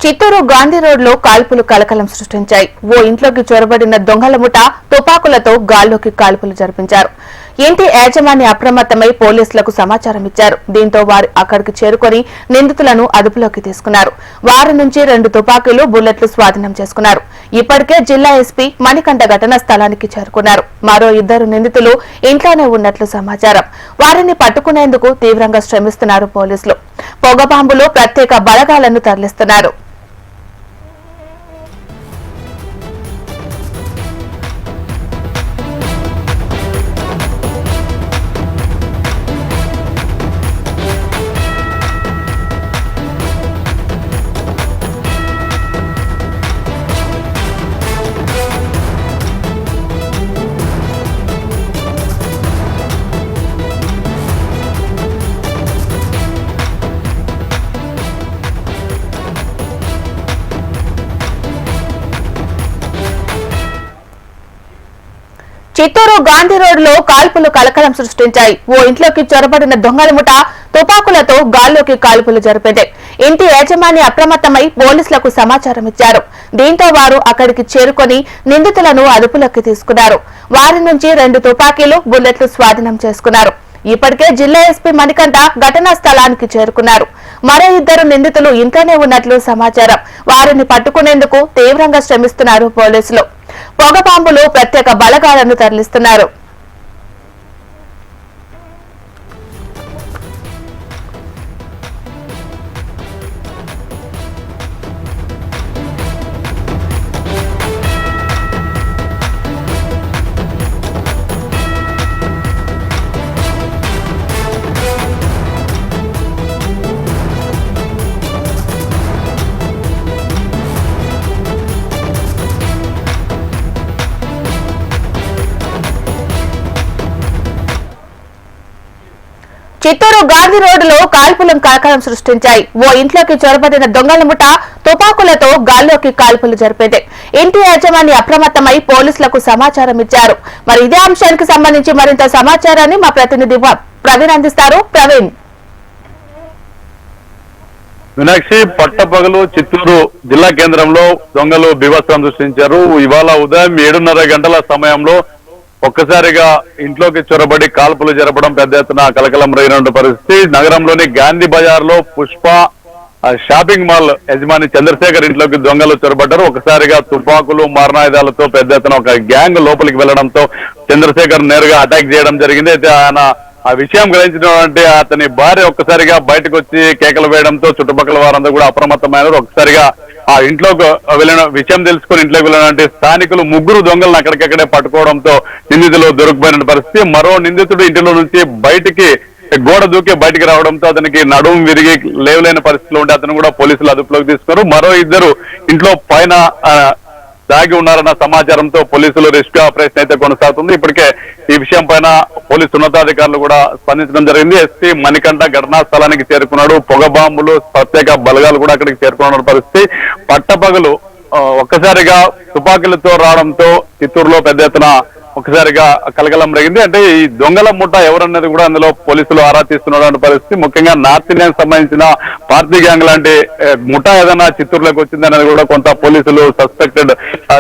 Chittoor Gandhi road లో కాల్పులు కలకలం సృష్టించాయి. ఓ ఇంట్లోకి చొరబడిన దొంగల ముఠ తుపాకులతో గాల్లోకి కాల్పులు జరిపించారు. ఇంటి యాజమాని అప్రమత్తమై పోలీసులకు సమాచారం ఇచ్చారు. దీంతో వారు అక్కడికి చేరుకుని నిందితులను అదుపులోకి తీసుకున్నారు. వారి నుంచి 2 తుపాకీలు, బుల్లెట్లు స్వాధీనం చేసుకున్నారు. ఇప్పటికే జిల్లా ఎస్పీ మణికంఠ ఘటనా స్థలానికి చేరుకున్నారు. మరో 2 నిందితులు ఇంట్లోనే ఉన్నట్లు సమాచారం. వారిని పట్టుకునేందుకు తీవ్రంగా శ్రమిస్తున్నారు పోలీసులు. పొగబాంబులు, ప్రత్యేక బలగాలను తరలిస్తున్నారు. చిత్తూరు గాంధీ రోడ్ లో కాల్పులు కలకలం సృష్టించాయి. ఓ ఇంట్లోకి చొరబడిన దొంగల ముఠ తుపాకులతో గాల్లోకి కాల్పులు జరిపింది. ఇంటి యాజమాని అప్రమత్తమై పోలీసులకు సమాచారం ఇచ్చారు. దీంతో వారు అక్కడికి చేరుకుని నిందితులను అదుపులోకి తీసుకున్నారు. వారి నుంచి 2 తుపాకీలు, బుల్లెట్లు స్వాధీనం చేసుకున్నారు. ఇప్పటికే జిల్లా ఎస్పీ మణికంఠ ఘటనా స్థలానికి చేరుకున్నారు. మరో 2 నిందితులు ఇంట్లోనే ఉన్నట్లు సమాచారం. వారిని పట్టుకునేందుకు తీవ్రంగా శ్రమిస్తున్నారు పోలీసులు. పొగబాంబులు, ప్రత్యేక బలగాలను తరలిస్తున్నారు. చిత్తూరు గాంధీ రోడ్ లో కాల్పులు కలకలం సృష్టించాయి. ఓ ఇంట్లోకి చొరబడిన దొంగల ముఠ తుపాకులతో గాల్లోకి కాల్పులు జరిపింది. ఇంటి యాజమాని అప్రమత్తమై పోలీసులకు సమాచారం ఇచ్చారు. మరి ఇదే అంశానికి సంబంధించి మరింత సమాచారాన్ని మా ప్రతినిధి ప్రవీణ్ అందిస్తారు. ప్రవీణ్. మీనాక్షి, పట్టపగలు చిత్తూరు జిల్లా కేంద్రంలో దొంగలు బీభత్సం సృష్టించారు. ఇవాళ ఉదయం 7:30 గంటల సమయంలో ఒక్కసారిగా ఇంట్లోకి చొరబడి కాల్పులు జరపడం పెద్ద ఎత్తున కలకలం రేగిన పరిస్థితి. నగరంలోని గాంధీ బజార్ లో పుష్ప షాపింగ్ మాల్ యజమాని చంద్రశేఖర్ ఇంట్లోకి దొంగలు చొరబడ్డారు. ఒకసారిగా తుపాకులు, మారణాయుధాలతో పెద్ద ఎత్తున ఒక గ్యాంగ్ లోపలికి వెళ్లడంతో చంద్రశేఖర్ నేరుగా అటాక్ చేయడం జరిగింది. అయితే ఆయన ఆ విషయం గ్రహించినటువంటి అతని భార్య ఒక్కసారిగా బయటకు వచ్చి కేకలు వేయడంతో చుట్టుపక్కల వారందరూ కూడా అప్రమత్తమైనారు. ఒకసారిగా ఆ ఇంట్లోకి వెళ్ళిన విషయం తెలుసుకుని ఇంట్లోకి వెళ్ళినటువంటి స్థానికులు 3 దొంగలను అక్కడికక్కడే పట్టుకోవడంతో నిందితులు దొరికిపోయిన పరిస్థితి. మరో నిందితుడు ఇంటిలో నుంచి బయటికి గోడ దూకి బయటికి రావడంతో అతనికి నడుము విరిగి లేవలేని పరిస్థితిలో ఉంటే అతను కూడా పోలీసులు అదుపులోకి తీసుకున్నారు. మరో 2 ఇంట్లో పైన దాగి ఉన్నారన్న సమాచారంతో పోలీసులు రెస్క్యూ ఆపరేషన్ అయితే కొనసాగుతుంది. ఇప్పటికే ఈ విషయం పైన పోలీసు ఉన్నతాధికారులు కూడా స్పందించడం జరిగింది. ఎస్పీ మణికంఠ ఘటనా స్థలానికి చేరుకున్నాడు. పొగబాంబులు, ప్రత్యేక బలగాలు కూడా అక్కడికి చేరుకున్న పరిస్థితి. పట్టపగలు ఒక్కసారిగా తుపాకీలతో రావడంతో చిత్తూరులో పెద్ద ఎత్తున ఒకసారిగా కలకలం రేగింది. అంటే ఈ దొంగల ముఠ ఎవరన్నది కూడా అందులో పోలీసులు ఆరా తీస్తున్న పరిస్థితి. ముఖ్యంగా నార్త్ ఇండియన్ సంబంధించిన పార్టీ గ్యాంగ్ లాంటి ముఠా ఏదైనా చిత్తూరులోకి వచ్చింది అనేది కూడా కొంత పోలీసులు సస్పెక్టెడ్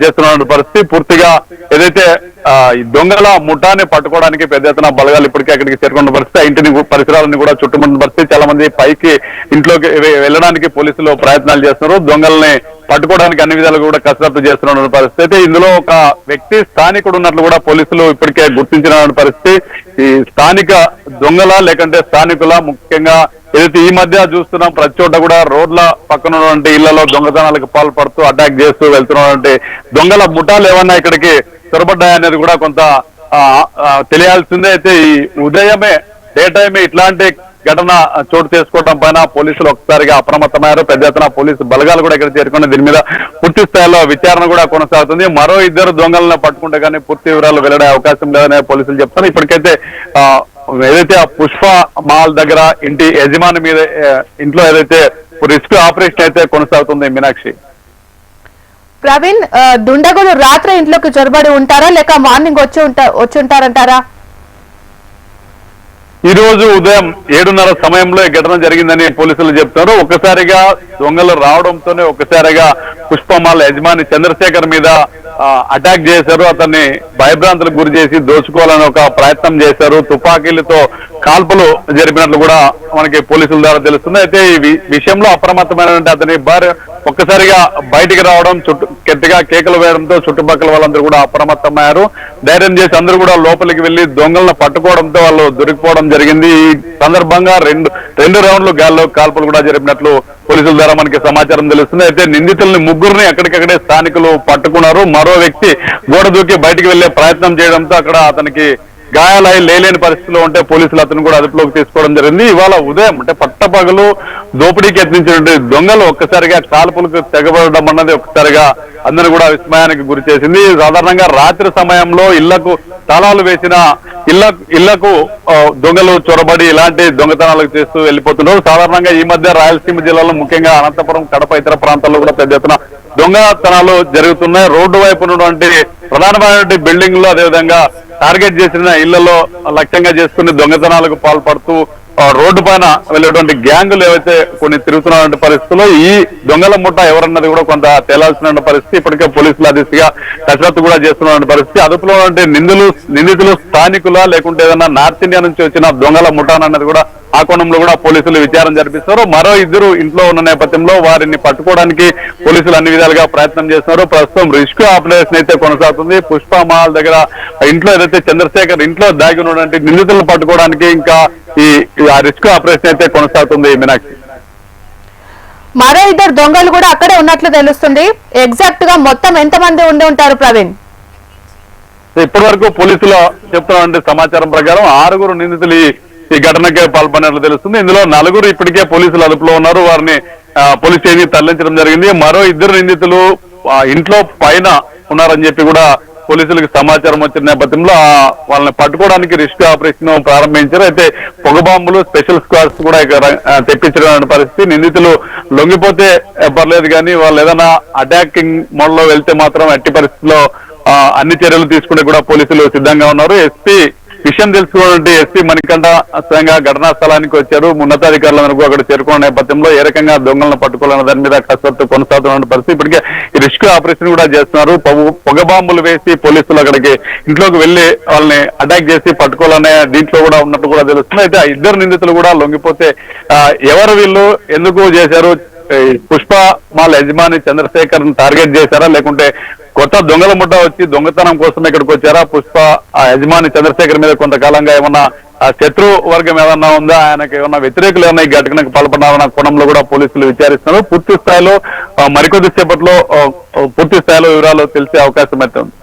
చేస్తున్న పరిస్థితి. పూర్తిగా ఏదైతే ఈ దొంగల ముఠాన్ని పట్టుకోవడానికి పెద్ద ఎత్తున బలగాలు ఇప్పటికే అక్కడికి చేరుకున్న పరిస్థితి. ఆ ఇంటిని పరిసరాలను కూడా చుట్టుముట్టిన పరిస్థితి. చాలా మంది పైకి ఇంట్లోకి వెళ్ళడానికి పోలీసులు ప్రయత్నాలు చేస్తున్నారు. దొంగల్ని పట్టుకోవడానికి అన్ని విధాలు కూడా కసరత్తు చేస్తున్న పరిస్థితి. ఇందులో ఒక వ్యక్తి స్థానికుడు ఉన్నట్లు కూడా పోలీసులు ఇప్పటికే గుర్తించిన పరిస్థితి. ఈ స్థానిక దొంగల లేకంటే స్థానికుల, ముఖ్యంగా ఏదైతే ఈ మధ్య చూస్తున్నాం ప్రతి చోట కూడా రోడ్ల పక్కన ఉన్నటువంటి ఇళ్లలో దొంగతనాలకు పాల్పడుతూ అటాక్ చేస్తూ వెళ్తున్నటువంటి దొంగల ముఠాలు ఏమన్నా ఇక్కడికి చొరబడ్డాయనేది కూడా కొంత తెలియాల్సిందే. అయితే ఈ ఉదయమే డే టైమే ఇట్లాంటి ఘటన చోటు చేసుకోవడం పైన పోలీసులు ఒకసారిగా అప్రమత్తమయ్యారు. పెద్ద ఎత్తున పోలీసు బలగాలు కూడా ఇక్కడ చేరుకుని దీని మీద పూర్తి స్థాయిలో విచారణ కూడా కొనసాగుతుంది. మరో 2 దొంగలను పట్టుకుంటే కానీ పూర్తి వివరాలు వెల్లడే అవకాశం లేదనే పోలీసులు చెప్తారు. ఇప్పటికైతే ఏదైతే ఆ పుష్ప మాల్ దగ్గర ఇంటి యజమాని మీద ఇంట్లో ఏదైతే రెస్క్యూ ఆపరేషన్ అయితే కొనసాగుతుంది. మీనాక్షి. ప్రవీణ్, దుండగులు రాత్రి ఇంట్లోకి చొరబడి ఉంటారా లేక మార్నింగ్ వచ్చి ఉంటారంటారా? ఈ రోజు ఉదయం 7:30 సమయంలో ఈ ఘటన జరిగిందని పోలీసులు చెప్తున్నారు. ఒక్కసారిగా దొంగలు రావడంతోనే ఒక్కసారిగా పుష్పమాల యజమాని చంద్రశేఖర్ మీద అటాక్ చేశారు. అతన్ని భయభ్రాంతులకు గురి చేసి దోచుకోవాలని ఒక ప్రయత్నం చేశారు. తుపాకీలతో కాల్పులు జరిపినట్లు కూడా మనకి పోలీసుల ద్వారా తెలుస్తుంది. అయితే ఈ విషయంలో అప్రమత్తమైనటువంటి అతని భార్య ఒక్కసారిగా బయటికి రావడం, గట్టిగా కేకలు వేయడంతో చుట్టుపక్కల వాళ్ళందరూ కూడా అప్రమత్తమయ్యారు. ధైర్యం చేసి అందరూ కూడా లోపలికి వెళ్లి దొంగలను పట్టుకోవడంతో వాళ్ళు దొరికిపోవడం జరిగింది. ఈ సందర్భంగా రెండు రౌండ్లు గాల్లో కాల్పులు కూడా జరిపినట్లు పోలీసుల ద్వారా మనకి సమాచారం తెలుస్తుంది. అయితే నిందితుల్ని ముగ్గురిని ఎక్కడికక్కడే స్థానికులు పట్టుకున్నారు. మరో వ్యక్తి గోడ దూకి బయటికి వెళ్లే ప్రయత్నం చేయడంతో అక్కడ అతనికి గాయాలై లేలేని పరిస్థితిలో ఉంటే పోలీసులు అతను కూడా అదుపులోకి తీసుకోవడం జరిగింది. ఇవాళ ఉదయం అంటే పట్టపగలు దోపిడీకి యత్నించినటువంటి దొంగలు ఒక్కసారిగా కాల్పులకు తెగబడడం అన్నది ఒక్కసారిగా అందరూ కూడా విస్మయానికి గురి చేసింది. సాధారణంగా రాత్రి సమయంలో ఇళ్లకు తాళాలు వేసిన ఇళ్లకు దొంగలు చొరబడి ఇలాంటి దొంగతనాలకు చేస్తూ వెళ్ళిపోతున్నారు. సాధారణంగా ఈ మధ్య రాయలసీమ జిల్లాలో ముఖ్యంగా అనంతపురం, కడప ఇతర ప్రాంతాల్లో కూడా పెద్ద ఎత్తున దొంగతనాలు జరుగుతున్నాయి. రోడ్డు వైపు ఉన్నటువంటి ప్రధానమైనటువంటి బిల్డింగ్లు అదేవిధంగా టార్గెట్ చేసిన ఇళ్లలో లక్ష్యంగా చేసుకుని దొంగతనాలకు పాల్పడుతూ రోడ్డు పైన వెళ్ళేటువంటి గ్యాంగులు ఏవైతే కొన్ని తిరుగుతున్నటువంటి పరిస్థితుల్లో ఈ దొంగల ముఠ ఎవరన్నది కూడా కొంత తేలాల్సిన పరిస్థితి. ఇప్పటికే పోలీసులు ఆ దిశగా కసరత్తు కూడా చేస్తున్న పరిస్థితి. అదుపులో నిందితులు స్థానికుల లేకుంటే ఏదైనా నార్త్ ఇండియా నుంచి వచ్చిన దొంగల ముఠాన్ అన్నది కూడా ఆ కోణంలో కూడా పోలీసులు విచారణ జరిపిస్తారు. మరో ఇద్దరు ఇంట్లో ఉన్న నేపథ్యంలో వారిని పట్టుకోవడానికి పోలీసులు అన్ని విధాలుగా ప్రయత్నం చేస్తున్నారు. ప్రస్తుతం రెస్క్యూ ఆపరేషన్ అయితే కొనసాగుతుంది. పుష్పమాల్ దగ్గర ఇంట్లో ఏదైతే చంద్రశేఖర్ ఇంట్లో దాగి ఉన్నటువంటి నిందితులను పట్టుకోవడానికి ఇంకా ఈ రెస్క్యూ ఆపరేషన్ అయితే కొనసాగుతుంది. మీనాక్షి, మరో ఇద్దరు దొంగలు కూడా అక్కడే ఉన్నట్లు తెలుస్తుంది. ఎగ్జాక్ట్ గా మొత్తం ఎంతమంది ఉండి ఉంటారు ప్రవీణ్? ఇప్పటి వరకు పోలీసులు చెప్తున్న సమాచారం ప్రకారం 6 నిందితులు ఈ ఘటనకే పాల్పడినట్లు తెలుస్తుంది. ఇందులో 4 ఇప్పటికే పోలీసులు అదుపులో ఉన్నారు. వారిని పోలీస్ స్టేషన్ తరలించడం జరిగింది. మరో 2 నిందితులు ఇంట్లో పైన ఉన్నారని చెప్పి కూడా పోలీసులకు సమాచారం వచ్చిన నేపథ్యంలో వాళ్ళని పట్టుకోవడానికి రెస్క్యూ ఆపరేషన్ ప్రారంభించారు. అయితే పొగ బాంబులు, స్పెషల్ స్క్వాడ్స్ కూడా తెప్పించడం పరిస్థితి. నిందితులు లొంగిపోతే పర్లేదు కానీ వాళ్ళు ఏదైనా అటాకింగ్ మోడ్ లో వెళ్తే మాత్రం ఎట్టి పరిస్థితుల్లో అన్ని చర్యలు తీసుకుంటే కూడా పోలీసులు సిద్ధంగా ఉన్నారు. విషయం తెలుసుకున్నటువంటి ఎస్పీ మణికంఠ స్వయంగా ఘటనా స్థలానికి వచ్చారు. ఉన్నతాధికారులందరూ అక్కడ చేరుకున్న నేపథ్యంలో ఏ రకంగా దొంగలను పట్టుకోవాలన్న దాని మీద కసరత్తు కొనసాగుతున్న పరిస్థితి. ఇప్పటికే ఈ రెస్క్యూ ఆపరేషన్ కూడా చేస్తున్నారు. పొగ బాంబులు వేసి పోలీసులు అక్కడికి ఇంట్లోకి వెళ్లి వాళ్ళని అటాక్ చేసి పట్టుకోవాలనే దీంట్లో కూడా ఉన్నట్టు కూడా తెలుస్తుంది. అయితే ఆ 2 నిందితులు కూడా లొంగిపోతే ఎవరు వీళ్ళు, ఎందుకు చేశారు, పుష్పమాల్ యజమాని చంద్రశేఖర్ టార్గెట్ చేశారా లేకుంటే కొత్త దొంగల ముఠ వచ్చి దొంగతనం కోసం ఇక్కడికి వచ్చారా, యజమాని చంద్రశేఖర్ మీద కొంతకాలంగా ఏమన్నా శత్రు వర్గం ఏమన్నా ఉందా, ఆయనకి ఏమన్నా వ్యతిరేకులు ఏమన్నా ఈ ఘటనకు పాల్పడాలన్న కోణంలో కూడా పోలీసులు విచారిస్తున్నారు. పూర్తి స్థాయిలో మరికొద్ది సేపట్లో పూర్తి స్థాయిలో వివరాలు తెలిసే అవకాశం అయితే ఉంది.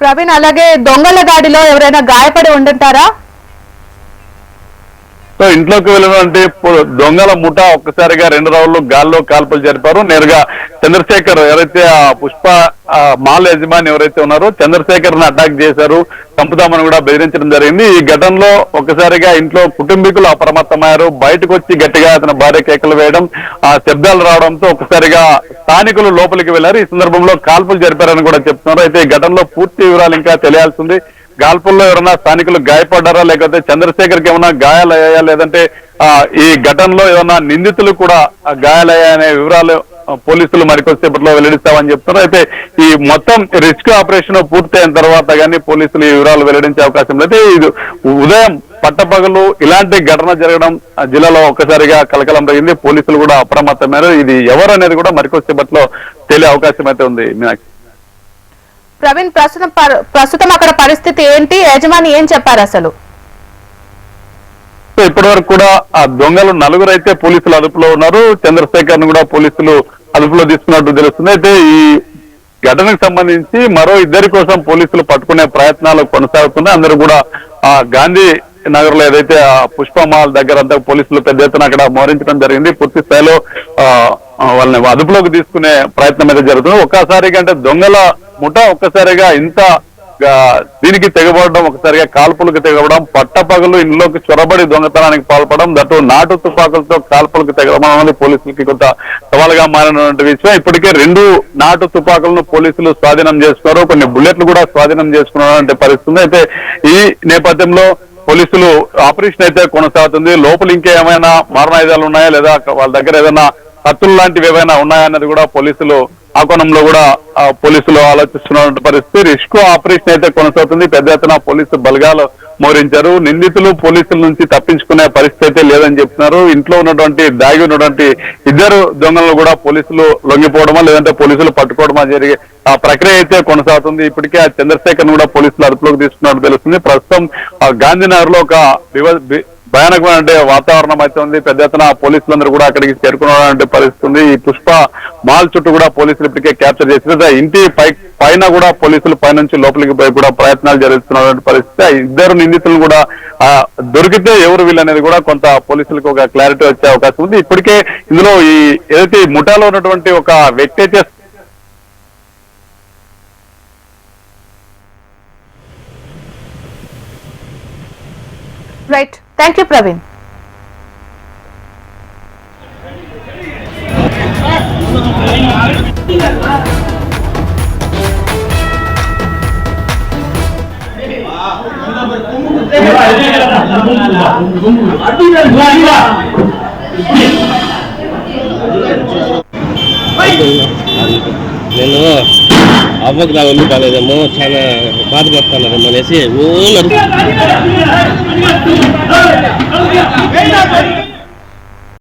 ప్రవీణ్, అలాగే దొంగల దాడిలో ఎవరైనా గాయపడి ఉండుంటారా? సో ఇంట్లోకి వెళ్ళినటువంటి దొంగల ముఠా ఒక్కసారిగా 2 రౌండ్లు గాల్లో కాల్పులు జరిపారు. నేరుగా చంద్రశేఖర్ ఎవరైతే మాల్ యజమాని ఎవరైతే ఉన్నారో చంద్రశేఖర్ ని అటాక్ చేశారు, చంపుతామని కూడా బెదిరించడం జరిగింది. ఈ ఘటనలో ఒక్కసారిగా ఇంట్లో కుటుంబీకులు అప్రమత్తమయ్యారు. బయటకు వచ్చి గట్టిగా అతని భార్య కేకలు వేయడం, శబ్దాలు రావడంతో ఒక్కసారిగా స్థానికులు లోపలికి వెళ్లారు. ఈ సందర్భంలో కాల్పులు జరిపారని కూడా చెప్తున్నారు. అయితే ఈ ఘటనలో పూర్తి వివరాలు ఇంకా తెలియాల్సింది. కాల్పుల్లో ఎవరైనా స్థానికులు గాయపడ్డారా లేకపోతే చంద్రశేఖర్ కి ఏమైనా గాయాలయ్యాయా లేదంటే ఈ ఘటనలో ఏమైనా నిందితులు కూడా గాయాలయ్యాయనే వివరాలు పోలీసులు మరికొద్దిసేపట్లో వెల్లడిస్తామని చెప్తున్నారు. అయితే ఈ మొత్తం రెస్క్యూ ఆపరేషన్ పూర్తయిన తర్వాత కానీ పోలీసులు ఈ వివరాలు వెల్లడించే అవకాశం లేదు. ఇది ఉదయం పట్టపగలు ఇలాంటి ఘటన జరగడం జిల్లాలో ఒక్కసారిగా కలకలం జరిగింది. పోలీసులు కూడా అప్రమత్తమయ్యారు. ఇది ఎవరు అనేది కూడా మరికొద్దిసేపట్లో తేలే అవకాశం అయితే ఉంది. మీనాక్షి, ప్రవీణ్, ప్రస్తుతం అక్కడ పరిస్థితి ఏంటి? యజమాని ఏం చెప్పారు అసలు? ఇప్పటి వరకు కూడా ఆ దొంగలు 4 అయితే పోలీసులు అదుపులో ఉన్నారు. చంద్రశేఖర్ ను కూడా పోలీసులు అదుపులో తీసుకున్నట్టు తెలుస్తుంది. అయితే ఈ ఘటనకు సంబంధించి మరో 2 కోసం పోలీసులు పట్టుకునే ప్రయత్నాలు కొనసాగుతున్నాయి. అందరూ కూడా ఆ గాంధీ నగర్ లో ఏదైతే పుష్పమాల్ దగ్గర అంతా పోలీసులు పెద్ద ఎత్తున అక్కడ మోహరించడం జరిగింది. పూర్తి స్థాయిలో వాళ్ళని అదుపులోకి తీసుకునే ప్రయత్నం అయితే జరుగుతుంది. ఒక్కసారిగా అంటే దొంగల ముఠ ఒక్కసారిగా ఇంత దీనికి తెగబడడం, ఒకసారిగా కాల్పులకు తెగబడడం, పట్టపగలు ఇంట్లోకి చొరబడి దొంగతనానికి పాల్పడడం, దట్టు నాటు తుపాకులతో కాల్పులకు తెగడం అనేది పోలీసులకి కొంత సవాలుగా మారినటువంటి విషయం. ఇప్పటికే 2 నాటు తుపాకులను పోలీసులు స్వాధీనం చేసుకున్నారు. కొన్ని బుల్లెట్లు కూడా స్వాధీనం చేసుకున్నటువంటి పరిస్థితి. అయితే ఈ నేపథ్యంలో పోలీసులు ఆపరేషన్ అయితే కొనసాగుతుంది. లోపల ఇంకేమైనా మారణాయుధాలు ఉన్నాయా లేదా వాళ్ళ దగ్గర ఏదైనా కత్తులు లాంటివి ఏమైనా ఉన్నాయా అన్నది కూడా పోలీసులు ఆ కోణంలో కూడా పోలీసులు ఆలోచిస్తున్న పరిస్థితి. రిస్క్ ఆపరేషన్ అయితే కొనసాగుతుంది. పెద్ద ఎత్తున పోలీసు బలగాలు మోహరించారు. నిందితులు పోలీసుల నుంచి తప్పించుకునే పరిస్థితి అయితే లేదని చెప్తున్నారు. ఇంట్లో ఉన్నటువంటి దాగి ఉన్నటువంటి ఇద్దరు దొంగలను కూడా పోలీసులు లొంగిపోవడమా లేదంటే పోలీసులు పట్టుకోవడమా జరిగే ఆ ప్రక్రియ అయితే కొనసాగుతుంది. ఇప్పటికే ఆ చంద్రశేఖర్ కూడా పోలీసులు అదుపులోకి తీసుకున్నట్టు తెలుస్తుంది. ప్రస్తుతం గాంధీనగర్ లో ఒక భయానకమైన వాతావరణం అయితే ఉంది. పెద్ద ఎత్తున పోలీసులందరూ కూడా అక్కడికి చేరుకున్నటువంటి పరిస్థితి ఉంది. ఈ పుష్ప మాల్ చుట్టూ కూడా పోలీసులు ఇప్పటికే క్యాప్చర్ చేసి ఇంటి పైన కూడా పోలీసులు పైనుంచి లోపలికి పోయి కూడా ప్రయత్నాలు జరుగుతున్నటువంటి పరిస్థితి. ఇద్దరు నిందితులను కూడా దొరికితే ఎవరు వీళ్ళనేది కూడా కొంత పోలీసులకు ఒక క్లారిటీ వచ్చే అవకాశం ఉంది. ఇప్పటికే ఇందులో ఈ ఏదైతే ముఠాలో ఉన్నటువంటి ఒక వ్యక్తి అయితే రైట్, థ్యాంక్ యూ ప్రవీణ్. నేను అవ్వకు నా ఒళ్ళు కాలేదేమో, చాలా బాధపడుతున్నారేమో అనేసి